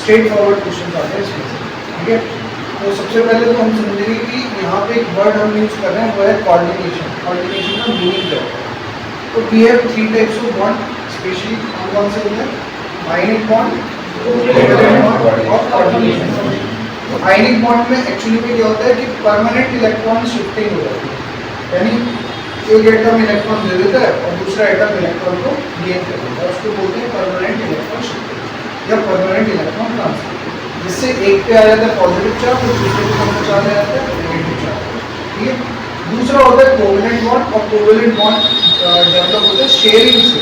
Straight forward question आते हैं इसमें से, ठीक है। तो सबसे पहले तो हम समझेंगे कि यहाँ पे एक वर्ड हम यूज कर रहे हैं वो है कोऑर्डिनेशन। कोऑर्डिनेशन का मीनिंग क्या होता है? तो we have 3 types of bond, specially कौन से होते हैं? आयनिक बॉन्ड, कोवैलेंट बॉन्ड और कोऑर्डिनेशन। तो आयनिक बॉन्ड में एक्चुअली में क्या होता है कि परमानेंट इलेक्ट्रॉन शिफ्टिंग हो जाती है, यानी एक एटम इलेक्ट्रॉन दे देता है और दूसरा एटम इलेक्ट्रॉन को गेन कर देता है, उसको बोलते हैं परमानेंट इलेक्ट्रॉन शिफ्टिंग या परमानेंट इलेक्ट्रॉन ट्रांसफर, जिससे एक पे आ जाता है पॉजिटिव चार्ज और दूसरे पे कौन सा चार्ज आ जाता है? नेगेटिव चार्ज, ठीक है। दूसरा होता है कोवैलेंट बॉन्ड, और कोवैलेंट बॉन्ड डेवलप होता है शेयरिंग से,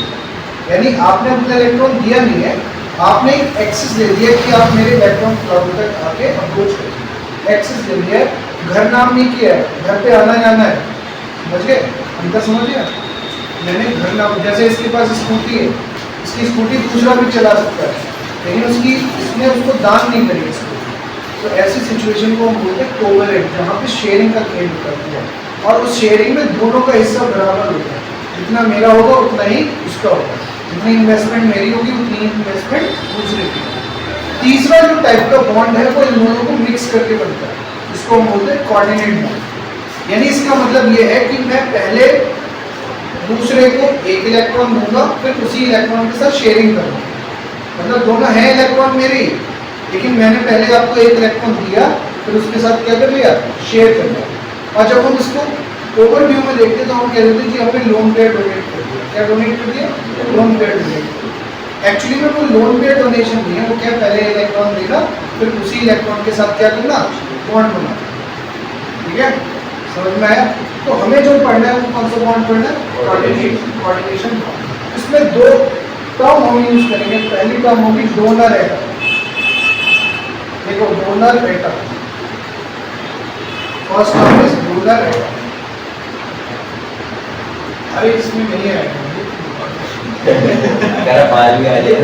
यानी आपने अपना इलेक्ट्रॉन दिया नहीं है, आपने एक एक्सेस दे दिया कि आप मेरे इलेक्ट्रॉन क्लाउड तक आके अप्रोच करें, एक्सेस दे दिया है, घर नाम नहीं किया है, घर पे आना जाना है, समझ गए? अंतर समझ गया? मैंने घर नाम, जैसे इसके पास स्कूटी है, इसकी स्कूटी दूसरा भी चला सकता है, लेकिन इसने उसको दान नहीं करी इसको। तो ऐसी सिचुएशन को हम बोलते हैं कोवैलेंट, जहाँ पे शेयरिंग का खेल करती है, और उस शेयरिंग में दोनों का हिस्सा बराबर होता है, जितना मेरा होगा उतना ही उसका होगा, जितनी इन्वेस्टमेंट मेरी होगी उतनी इन्वेस्टमेंट दूसरे की। तीसरा जो टाइप का बॉन्ड है वो इन दोनों को मिक्स करके बनता है, इसको हम बोलते हैं कोऑर्डिनेट बॉन्ड। यानी इसका मतलब ये है कि मैं पहले दूसरे को एक इलेक्ट्रॉन दूंगा, फिर उसी इलेक्ट्रॉन के साथ शेयरिंग करूंगा, मतलब दोनों है इलेक्ट्रॉन मेरी, लेकिन मैंने पहले आपको एक इलेक्ट्रॉन दिया, फिर उसके साथ क्या कर लिया? शेयर कर लिया। और जब हम इसको ओवरव्यू में देखते तो हम कह देते कि हमने लोन पेयर डोनेट कर दिया। क्या डोनेट कर दिया? Lone pair donate. एक्चुअली में वो लोन पेयर डोनेशन नहीं है, वो क्या पहले इलेक्ट्रॉन देगा, फिर उसी इलेक्ट्रॉन के साथ क्या करना? बॉन्ड बनाना, ठीक है? समझ में आया? तो हमें जो पढ़ना है वो कौन सा बॉन्ड पढ़ना है? Coordination bond. इसमें दो टर्म हम यूज करेंगे। पहली टर्म होगी डोनर एटम। देखो donor atom, first term is donor atom. अरे इसमें नहीं आएगा बाल भी आ जाए तो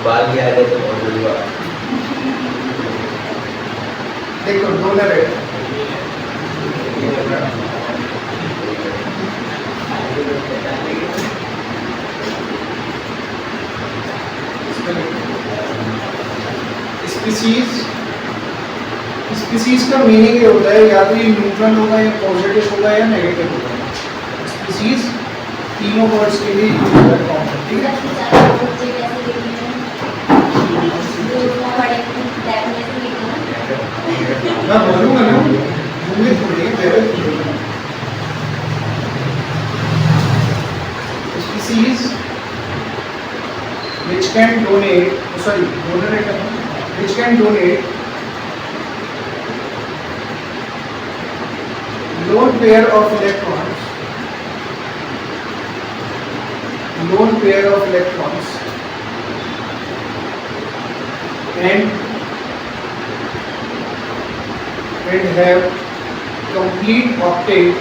बाल भी आ जाए तो बहुत बड़ी बात। देखो डोनर एटम, स्पीसीज का मीनिंग ये होता है या तो ये न्यूट्रल होगा या पॉजिटिव होगा या नेगेटिव होगा। स्पीसीज तीनों वर्ड्स के लिए यूज होता है कॉमन, ठीक है? मैं बोलूँगा ना, मूवी थोड़ी है, species which can donate, sorry, donor atom, which can donate lone pair of electrons, lone pair of electrons, and have complete octet,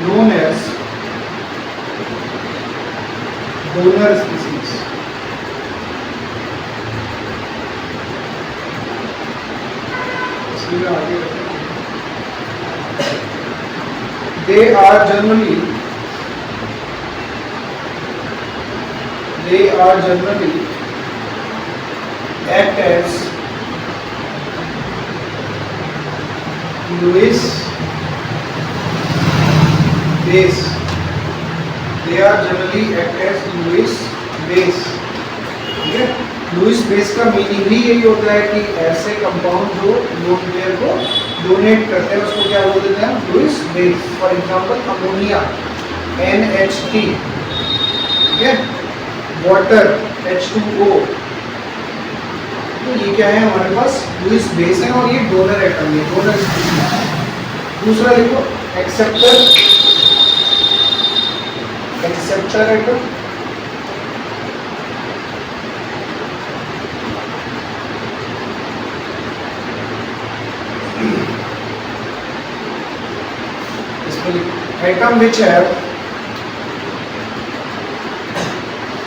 known as donor species. They are generally act as Lewis base. They are generally act as Lewis base. ठीक है? Lewis base का meaning ही यही होता है कि ऐसे compound जो lone pair को डोनेट करते हैं उसको क्या बोल देते हैं? Lewis base. For example ammonia NH3, ठीक है? वाटर H2O, तो ये क्या है हमारे पास? लुइस बेस है और ये डोनर एटम है, डोनर स्पीशीज। दूसरा लिखो acceptor atom,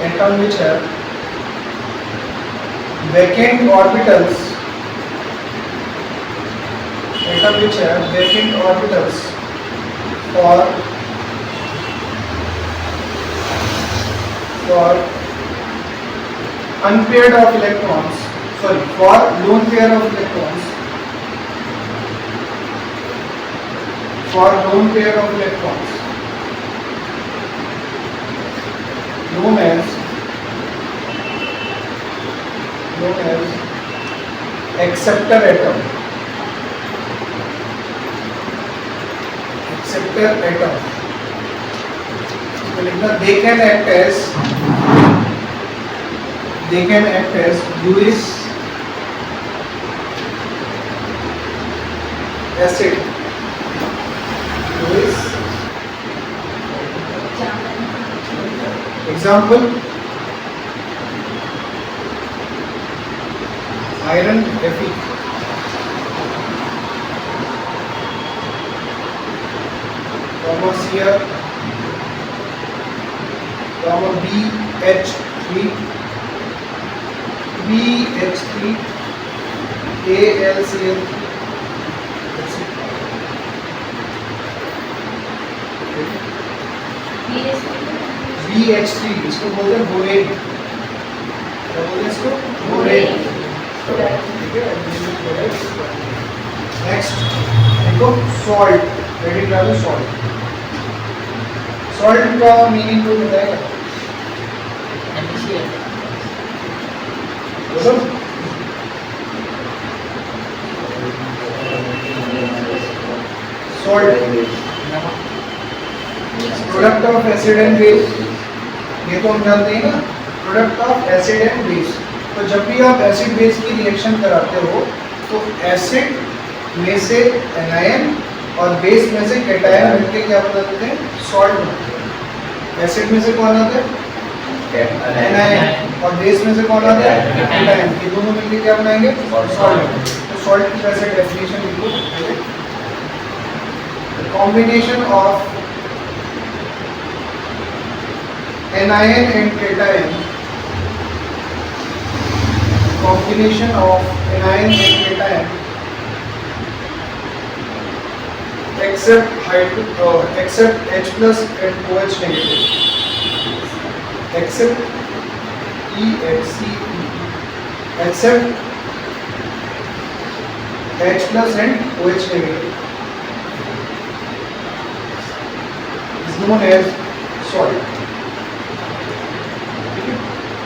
atom which have vacant orbitals for unpaired of electrons, sorry, for lone pair of electrons, for lone pair of electrons known as acceptor atom. Acceptor atom. तो लिखना they can act as Lewis acid. Lewis example iron Fe. Here BH3 AlCl BH3 इसको बोलते हैं borane. क्या बोलते हैं इसको? Borane. ठीक है. नेक्स्ट देखो सॉल्ट. रेडी डालो सॉल्ट. सॉल्ट का मीनिंग कोई बताएगा? बोलो. Salt product of acid and base. ये तो हम जानते हैं ना, product of acid and base. तो जब भी आप एसिड बेस की रिएक्शन कराते हो तो एसिड में से एनायन और बेस में से कैटायन मिलके क्या बनाते हैं? सॉल्ट बनाते हैं. एसिड में से कौन आता है? एनायन. और बेस में से कौन आता है? कैटायन. ये दोनों मिलके क्या बनाएंगे? सॉल्ट. तो सॉल्ट की वैसे डेफिनेशन लिखो. Combination of anion and cation, combination of anion and cation except H plus and OH negative, except EHCE, except H plus and OH negative is known as salt.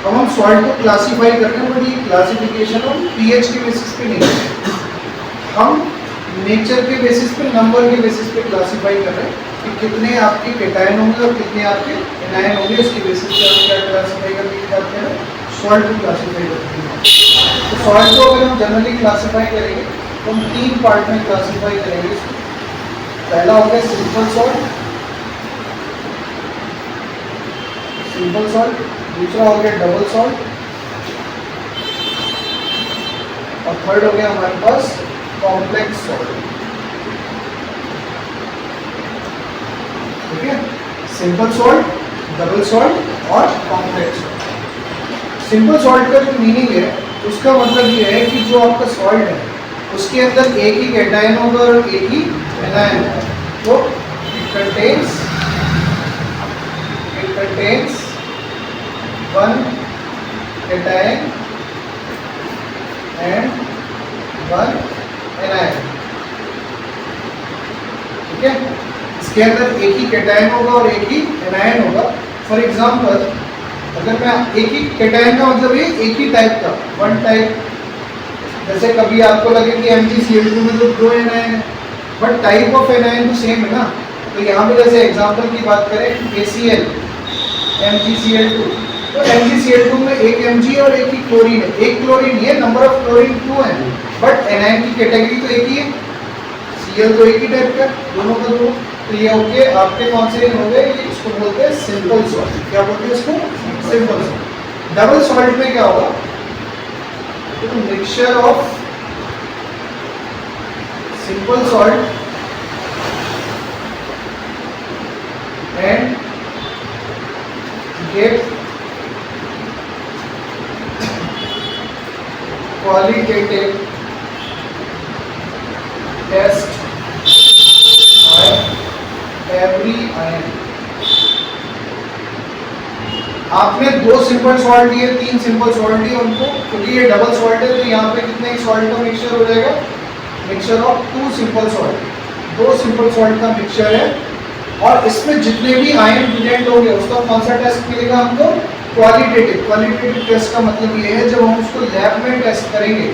अब हम salt को classify कर रहे हैं, but ये classification हम pH के basis पे नहीं कर रहे, हम नेचर के बेसिस पे, नंबर के बेसिस पे क्लासिफाई कर रहे हैं कि कितने आपके कैटायन होंगे और कितने आपके एनायन होंगे. इसके बेसिस पे हम क्या क्लासिफाई करने की बात करें? सॉल्ट को क्लासिफाई करते हैं. तो सॉल्ट को अगर हम जनरली क्लासिफाई करेंगे तो हम 3 पार्ट में क्लासिफाई करेंगे. पहला हो गया सिंपल सॉल्ट, दूसरा हो गया डबल सॉल्ट और थर्ड हो गया हमारे पास कॉम्प्लेक्स सॉल्ट. ठीक है. सिंपल सॉल्ट, डबल सॉल्ट और कॉम्प्लेक्स सॉल्ट. सिंपल सॉल्ट का जो मीनिंग है उसका मतलब ये है कि जो आपका सॉल्ट है उसके अंदर एक ही कैटायन होगा और एक ही एनायन होगा. तो it contains one cation and one anion. ठीक है. इसके अंदर एक ही कैटायन होगा और एक ही एनायन होगा. फॉर एग्जांपल अगर मैं एक ही कैटायन का मतलब ये एक ही टाइप का, वन टाइप, जैसे कभी आपको लगे कि MgCl2 में तो 2 एनायन है बट टाइप ऑफ एनायन तो सेम है ना. तो यहाँ पे जैसे एग्जांपल की बात करें ACl MgCl2, तो MgCl2 में एक Mg और एक ही क्लोरीन है. एक क्लोरीन है, नंबर ऑफ क्लोरीन 2 है, बट एनायन की कैटेगरी तो एक ही है. Cl तो एक ही टाइप का, दोनों का दोनों. तो ये ओके. आपके कौन से हो गए? इसको बोलते हैं सिंपल सॉल्ट. क्या बोलते हैं इसको? Simple salt. डबल सॉल्ट में क्या होगा? तो mixture of simple salt and get qualitative test by ion. आपने 2 सिंपल सॉल्ट लिए, 3 सिंपल सॉल्ट लिए उनको, क्योंकि ये डबल सॉल्ट है तो यहाँ पे कितने सॉल्ट का मिक्सचर हो जाएगा, mixture of 2 simple salt, 2 simple salt का मिक्सचर है। और इसमें जितने भी आयन प्रेजेंट होंगे उसका कौन सा टेस्ट मिलेगा हमको, क्वालिटेटिव। क्वालिटेटिव टेस्ट का मतलब ये है जब हम उसको लैब में टेस्ट करेंगे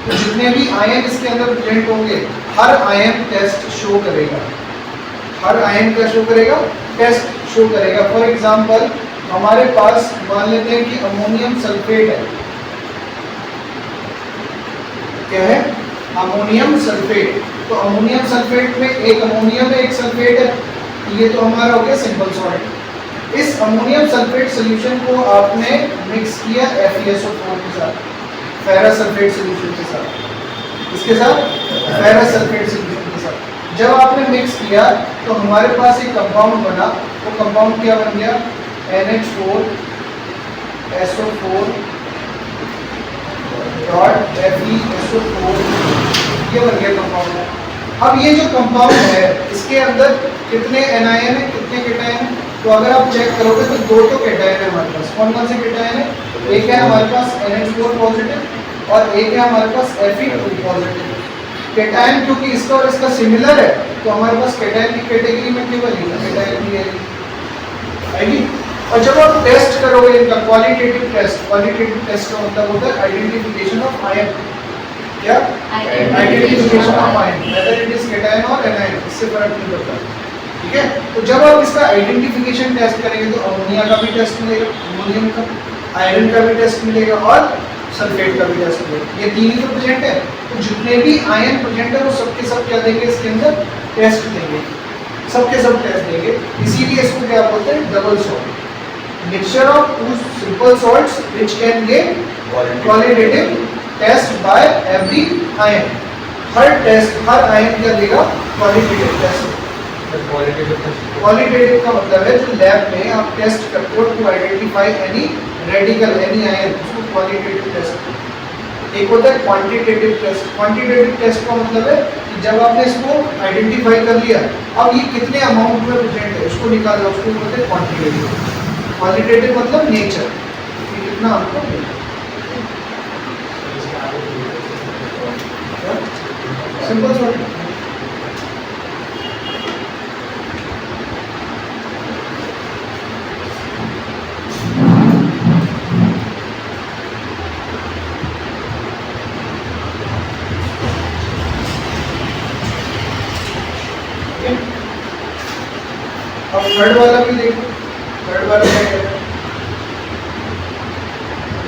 तो जितने भी आयन इसके अंदर प्रेजेंट होंगे हर आयन टेस्ट शो करेगा, हर आयन क्या शो करेगा, टेस्ट शो करेगा। फॉर एग्जांपल हमारे पास मान लेते हैं कि अमोनियम सल्फेट है, क्या है, अमोनियम सल्फेट। तो अमोनियम सल्फेट में एक अमोनियम है एक सल्फेट है, ये तो हमारा हो गया सिंपल सॉल्ट। इस अमोनियम सल्फेट सॉल्यूशन को आपने मिक्स किया FeSO4 के साथ, फेरस सल्फेट सॉल्यूशन के साथ, इसके साथ फेरस सल्फेट सॉल्यूशन के साथ जब आपने मिक्स किया तो हमारे पास एक कंपाउंड बना। वो कंपाउंड क्या बन गया, NH4 SO4 डॉट FeSO4, ये बन गया कंपाउंड। अब ये जो कंपाउंड है इसके अंदर कितने एनायन है, कितने केटायन है, तो अगर आप चेक करोगे तो 2 तो केटायन है हमारे पास। कौन कौन से केटायन है, एक है हमारे पास NH4 पॉजिटिव और एक है हमारे पास Fe2 पॉजिटिव। केटायन क्योंकि इसका और इसका सिमिलर है तो हमारे पास केटायन की कैटेगरी में केवल ही केटायन भी आएगी। और जब आप टेस्ट करोगे इनका क्वालिटेटिव टेस्ट, क्वालिटेटिव टेस्ट का मतलब होता है आइडेंटिफिकेशन ऑफ आयन, क्या, identification of ion, whether it is cation और एनायन, इससे फर्क नहीं पड़ता, ठीक है। तो जब आप इसका आइडेंटिफिकेशन टेस्ट करेंगे तो अमोनिया का भी टेस्ट मिलेगा, अमोनियम का, आयरन का भी टेस्ट मिलेगा और सल्फेट का भी टेस्ट मिलेगा। ये 3 ही तो प्रेजेंट है, तो जितने भी आयन प्रेजेंट है वो सबके सब क्या देंगे, इसके अंदर टेस्ट देंगे, सबके सब टेस्ट देंगे। इसीलिए इसको क्या बोलते हैं, double salt, mixture of 2 simple salts which can give qualitative test by every ion. हर टेस्ट, हर आयन क्या देगा, क्वालिटेटिव टेस्ट। क्वालिटेटिव का मतलब है जो लैब में आप टेस्ट करते हो to identify any radical, any ion, उसको क्वालिटेटिव टेस्ट। एक होता है क्वांटिटेटिव टेस्ट। क्वांटिटेटिव टेस्ट का मतलब है कि जब आपने इसको आइडेंटिफाई कर लिया, अब ये कितने अमाउंट में प्रेजेंट है उसको निकालना, उसको बोलते हैं क्वांटिटेटिव। क्वालिटेटिव मतलब नेचर, कि कितना आपको, सिंपल सॉल्ट। अब थर्ड वाला भी देखो, थर्ड वाला क्या कहता है,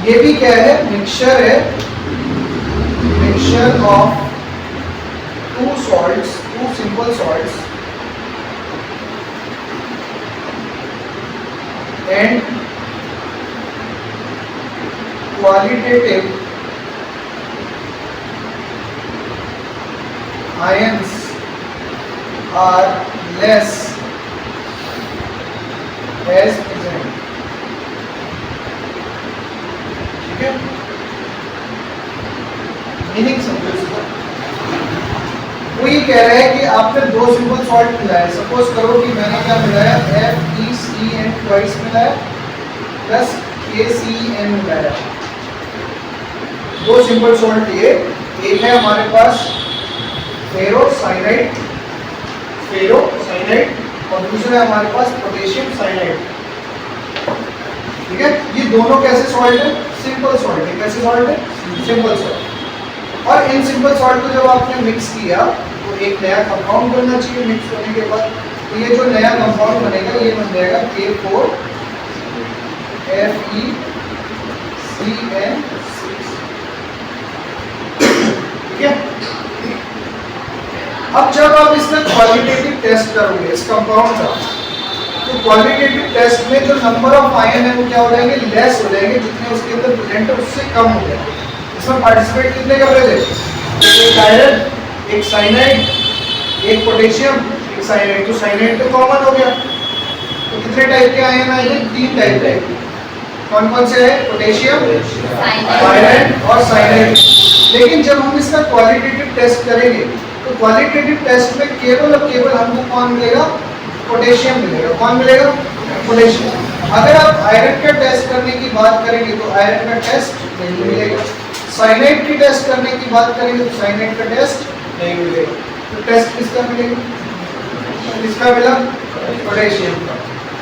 ये भी क्या है, मिक्सचर है, mixture of 2 salts, 2 simple salts and qualitative ions are less as present, ठीक है। मीनिंग समझो इसका, वो ये कह रहा है कि आपने 2 सिंपल सॉल्ट मिलाया, सपोज करो कि मैंने क्या मिलाया, FeCN ट्वाइस मिलाया प्लस KCN मिलाया, 2 सिंपल सॉल्ट लिए। एक है हमारे पास फेरोसाइनाइड, फेरोसाइनाइड, और दूसरा है हमारे पास पोटेशियम साइनाइड, ठीक है। ये दोनों कैसे सॉल्ट है, सिंपल सॉल्ट है। कैसे सॉल्ट है, सिंपल सॉल्ट। और इन सिंपल सॉल्ट को जब आपने मिक्स किया तो एक नया कंपाउंड बनना चाहिए मिक्स होने के बाद। तो ये जो नया कंपाउंड बनेगा ये बन जाएगा K4FeCN6, ठीक है। अब जब आप इसमें क्वालिटेटिव टेस्ट करोगे इस कंपाउंड का, तो क्वालिटेटिव टेस्ट में जो नंबर ऑफ आयन है वो क्या हो जाएंगे, लेस हो जाएंगे, जितने उसके अंदर प्रेजेंट है उससे कम हो जाएंगे। इसमें पार्टिसिपेट कितने कर रहे थे, एक आयरन, एक साइनाइड, एक पोटेशियम, एक साइनाइड। तो साइनाइड तो कॉमन हो गया, तो कितने टाइप के आयन आए हैं, 3 टाइप के। कौन कौन से है, पोटेशियम, आयरन और साइनाइड। लेकिन जब हम इसका क्वालिटेटिव टेस्ट करेंगे तो क्वालिटेटिव टेस्ट में केवल और केवल हमको कौन मिलेगा, पोटेशियम मिलेगा। कौन मिलेगा? पोटेशियम। अगर आप आयरन का टेस्ट करने की बात करेंगे तो आयरन का टेस्ट नहीं मिलेगा। साइनाइड की टेस्ट करने की बात करेंगे तो साइनाइड का टेस्ट नहीं मिलेगा। तो टेस्ट किसका मिलेगा? किसका मिला? पोटेशियम का।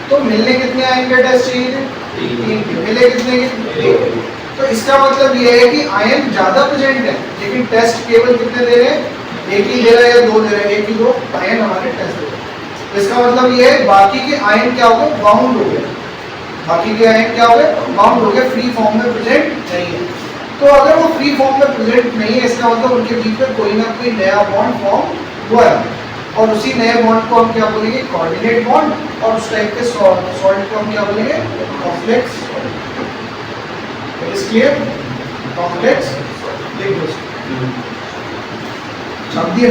तो मिलने कितने आयन के टेस्ट चाहिए थे? 3 के। मिले कितने के? 1। तो इसका मतलब ये है कि आयन ज्यादा प्रेजेंट है, लेकिन टेस्ट केवल कितने दे रहे हैं? एक ही दे रहा है या 2 दे रहे हैं? एक ही 2 आयन हमारे टेस्ट दे रहे हैं। इसका मतलब ये है बाकी के आयन क्या हो गए? बाउंड हो गए। बाकी के आयन क्या हो गए? बाउंड हो गए, फ्री फॉर्म में प्रेजेंट नहीं है। तो अगर वो फ्री फॉर्म में प्रेजेंट नहीं है, इसका मतलब उनके बीच में कोई ना कोई नया बॉन्ड फॉर्म हुआ है, और उसी नए बॉन्ड को हम क्या बोलेंगे? Coordinate bond. और उस टाइप के सॉल्ट को हम क्या बोलेंगे? Complex. Is clear? Complex liquid. छाप दिए?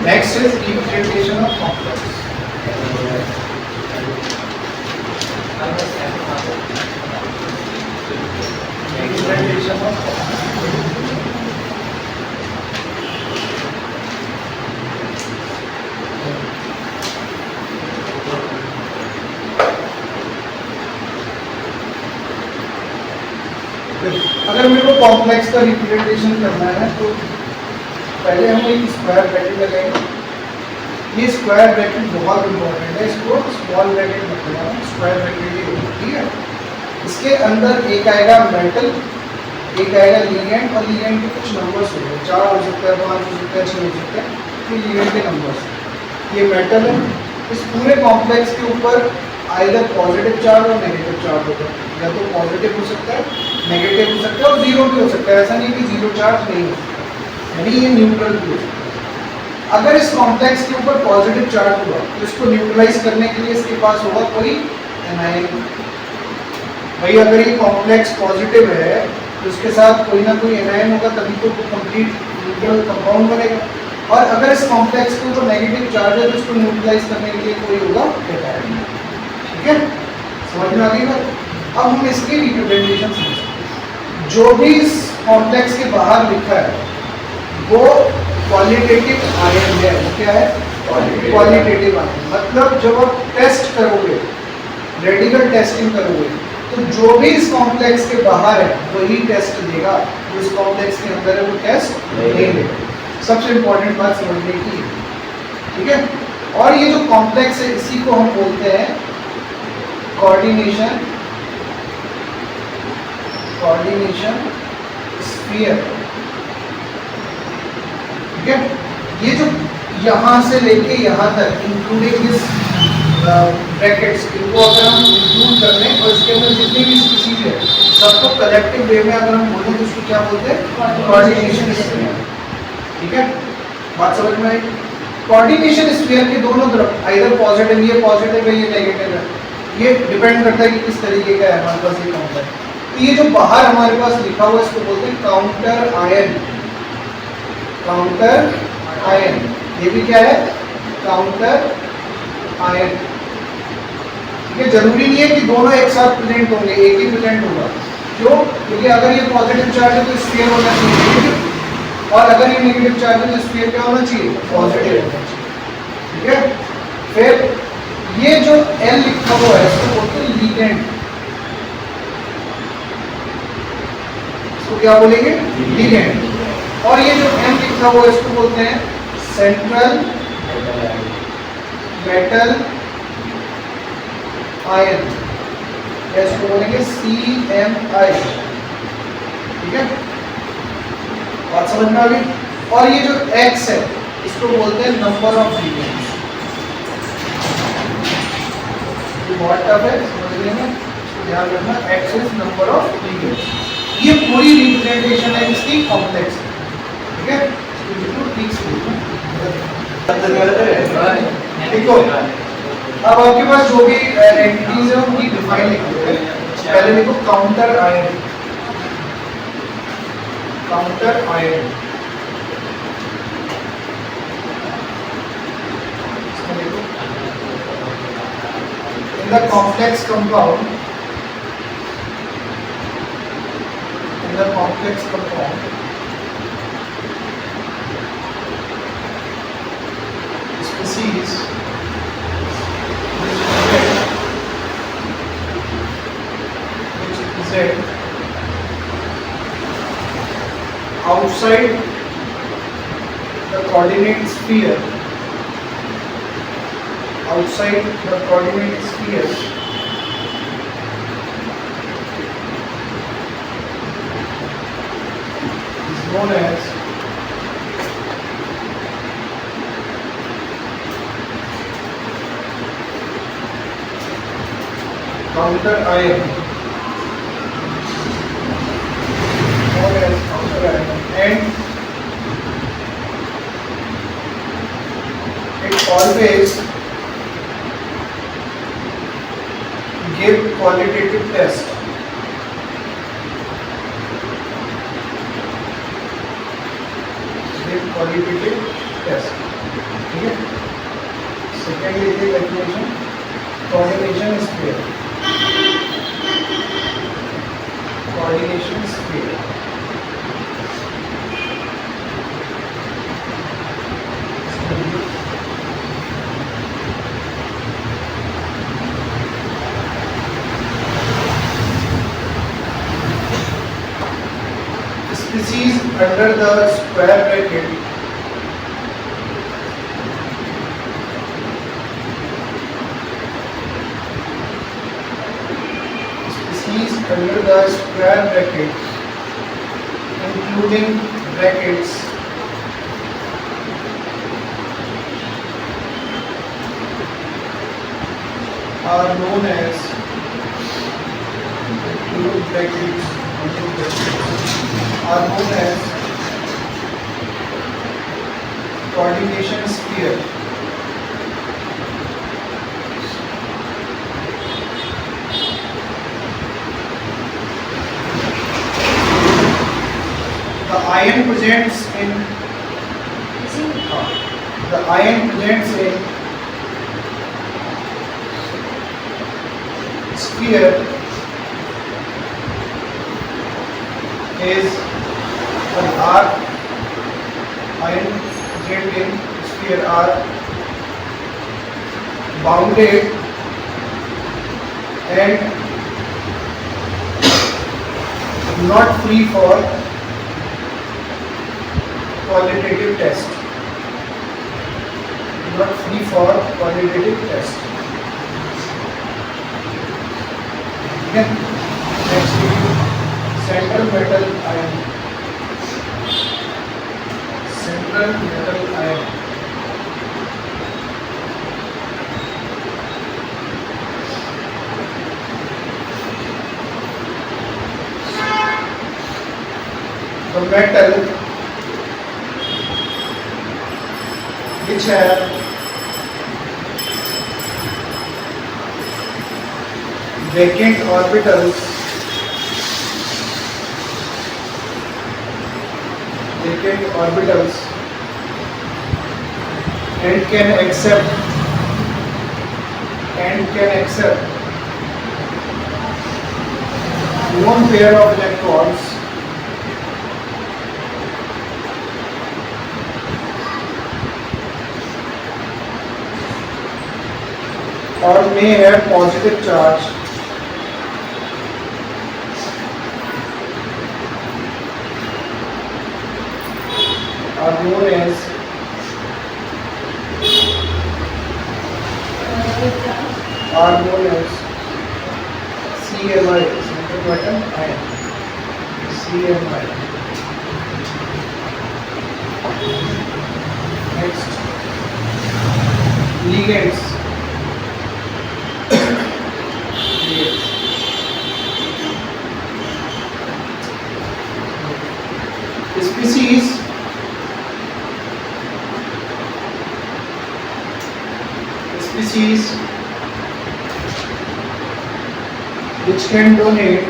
Next is representation of complex. Representation of complex. अगर मेरे को कॉम्प्लेक्स का रिप्रेजेंटेशन करना है तो पहले हम एक स्क्वायर ब्रैकेट लगाएंगे। ये स्क्वायर ब्रैकेट बहुत इंपॉर्टेंट है, इसको स्मॉल ब्रैकेट मत लगाना, स्क्वायर ब्रैकेट ही होगा, ठीक है। इसके अंदर एक आएगा मेटल, एक आएगा लिगेंड, और लिगेंड के कुछ नंबर्स होंगे, 4 हो सकता है, 5 हो सकता है, 6 हो सकता है, ये लिगेंड के नंबर्स। ये मेटल है। इस पूरे कॉम्प्लेक्स के ऊपर आइदर पॉजिटिव चार्ज और नेगेटिव चार्ज होगा, या तो पॉजिटिव हो सकता है, नेगेटिव हो सकता है, और जीरो भी हो सकता है। ऐसा नहीं कि जीरो चार्ज नहीं हो सकता, यानी ये न्यूट्रल भी हो सकता है। अगर इस कॉम्प्लेक्स के ऊपर पॉजिटिव चार्ज हुआ तो इसको न्यूट्रलाइज करने के लिए इसके पास होगा कोई एनायन। भाई अगर ये कॉम्प्लेक्स पॉजिटिव है तो इसके साथ कोई ना कोई एनायन होगा, तभी तो कंप्लीट न्यूट्रल कंपाउंड बनेगा। और अगर इस कॉम्प्लेक्स के ऊपर नेगेटिव चार्ज है तो इसको न्यूट्रलाइज करने के लिए कोई होगा कैटायन। ठीक है, समझ में आ गई बात? अब हम इसकी रिप्रेजेंटेशन समझते। जो भी इस कॉम्प्लेक्स के बाहर लिखा है वो क्वालिटेटिव आयन है। वो क्या है? Qualitative ion. मतलब जब आप टेस्ट करोगे, रेडिकल टेस्टिंग करोगे, तो जो भी इस कॉम्प्लेक्स के बाहर है वही टेस्ट देगा, जो इस कॉम्प्लेक्स के अंदर है वो टेस्ट नहीं देगा। सबसे इंपॉर्टेंट बात समझने की, ठीक है। और ये जो कॉम्प्लेक्स है इसी को हम बोलते हैं कोऑर्डिनेशन स्फीयर। ठीक है, ये जो यहाँ से लेके यहाँ तक इंक्लूडिंग दिस ब्रैकेट्स, इनको अगर हम इंक्लूड कर लें और इसके अंदर जितनी भी स्पीशीज है सबको कलेक्टिव वे में अगर हम बोलें तो उसको क्या बोलते हैं? Coordination sphere. ठीक है, बात समझ में आई? कोऑर्डिनेशन स्फीयर के दोनों तरफ आइदर पॉजिटिव, ये पॉजिटिव है, ये नेगेटिव है, ये डिपेंड करता है कि किस तरीके का है हमारे पास ये कॉम्प्लेक्स। तो ये जो बाहर हमारे पास लिखा हुआ है इसको बोलते हैं काउंटर आयन। काउंटर आयन, ये भी क्या है? Counter ion. ठीक है, जरूरी नहीं है कि दोनों एक साथ प्रेजेंट होंगे, एक ही प्रेजेंट होगा। क्यों? क्योंकि अगर ये पॉजिटिव चार्ज है तो स्फीयर होना चाहिए, और अगर ये नेगेटिव चार्ज है तो स्फीयर क्या होना चाहिए? पॉजिटिव होना चाहिए। ठीक है, फिर ये जो L लिखा हुआ है इसको बोलते हैं लिगेंड। इसको क्या बोलेंगे? लिगेंड। और ये जो M लिखा हुआ है इसको बोलते हैं सेंट्रल मेटल आयन, इसको बोलेंगे CMI। ठीक है, बात समझ में आ गई? और ये जो X है इसको बोलते हैं नंबर ऑफ लिगेंड्स। बहुत टफ है समझने में, इसको ध्यान रखना। X is number of ligands. ये पूरी रिप्रेजेंटेशन है इसकी कॉम्प्लेक्स। ठीक है, इसको ठीक से देखो अब आपके पास जो भी एंटिटीज है उनकी डिफाइन लिखो। पहले देखो counter ion, counter ion in the complex compound, in the complex compound species which present outside the coordinate sphere, outside the coordinate sphere is known as counter ion, known as counter ion, and it always give qualitative test. Give qualitative test. ठीक है? Second is the definition. Coordination sphere. Coordination sphere. Species under the square bracket species under the square bracket including brackets are known as include brackets are known as coordination sphere. The ion presents in sphere is an arc. Ion present in sphere are bounded and not free for qualitative test. Not free for qualitative test. Okay. Next is central metal ion. Central metal ion. The metal which have vacant orbitals and can accept lone pair of electrons or may have positive charge are known as CMI, central metal ion. CMI. Next, ligands. Species species which can donate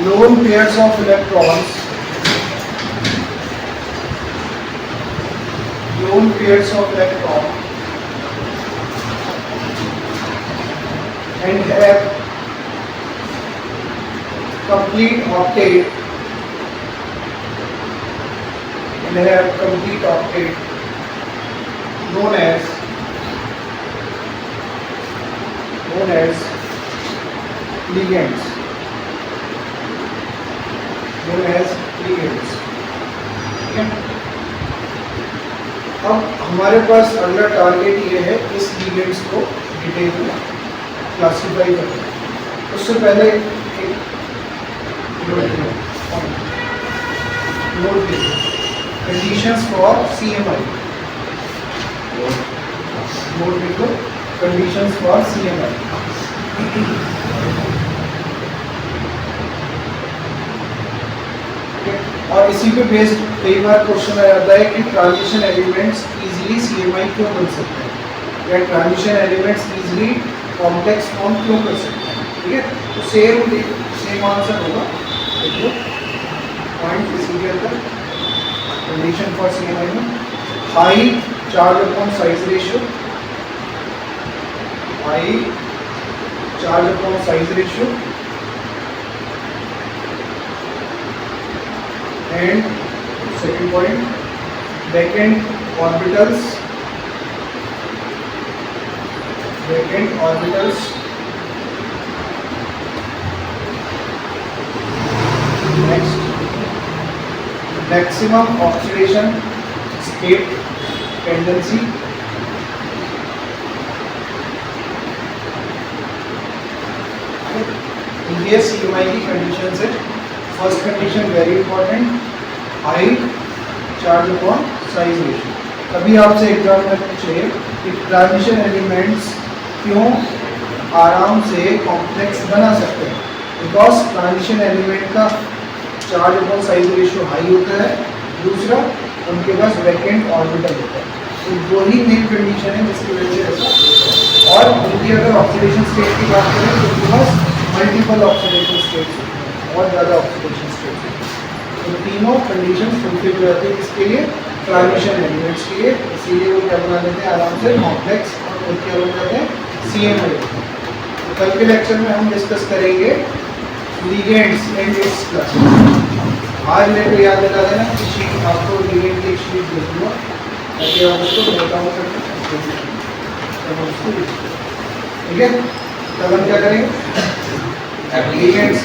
lone pairs of electrons and have complete octet known as ligands. ठीक है। अब हमारे पास अगला target ये है इस ligands को detail में क्लासिफाई करना। उससे पहले conditions for CMI, conditions for CMI। और इसी पे बेस्ड कई बार क्वेश्चन आ जाता है कि ट्रांजिशन एलिमेंट्स इजीली CMI क्यों बन सकते हैं, या transition elements easily complex form क्यों कर सकते हैं। ठीक है, तो सेम आंसर होगा। देखो पॉइंट इसी के अंदर कंडीशन फॉर CMI में high charge upon size ratio, and second point vacant orbitals next maximum oxidation state tendency, ये CMI की कंडीशन है। First condition very important, high charge upon size ratio. कभी आपसे एग्जाम में पूछे कि ट्रांजिशन एलिमेंट्स क्यों आराम से कॉम्प्लेक्स बना सकते हैं, बिकॉज ट्रांजिशन एलिमेंट का charge upon size ratio high होता है, दूसरा उनके पास वैकेंट ऑर्बिटल होता है। तो वही मेन कंडीशन है जिसकी वजह से ऐसा। और उनकी अगर ऑक्सीडेशन स्टेट की बात करें तो उनके पास मल्टीपल ऑक्सीडेशन स्टेट्स होते हैं, बहुत ज़्यादा ऑक्सीडेशन स्टेट्स होते हैं। तो तीनों कंडीशन फुलफिल हो जाती है किसके लिए, ट्रांजिशन एलिमेंट्स के लिए। इसीलिए वो क्या बना देते हैं आराम से कॉम्प्लेक्स, और खुद क्या बन जाते हैं CMI। तो कल के लेक्चर में हम डिस्कस करेंगे लिगेंड्स एंड इट्स क्लासेस। आज मेरे को याद दिला देना कि शीट आपको लिगेंड की एक शीट दे दूँगा ताकि आप उसको नोट डाउन कर सकते। ठीक है, तब हम क्या करेंगे लिगेंड्स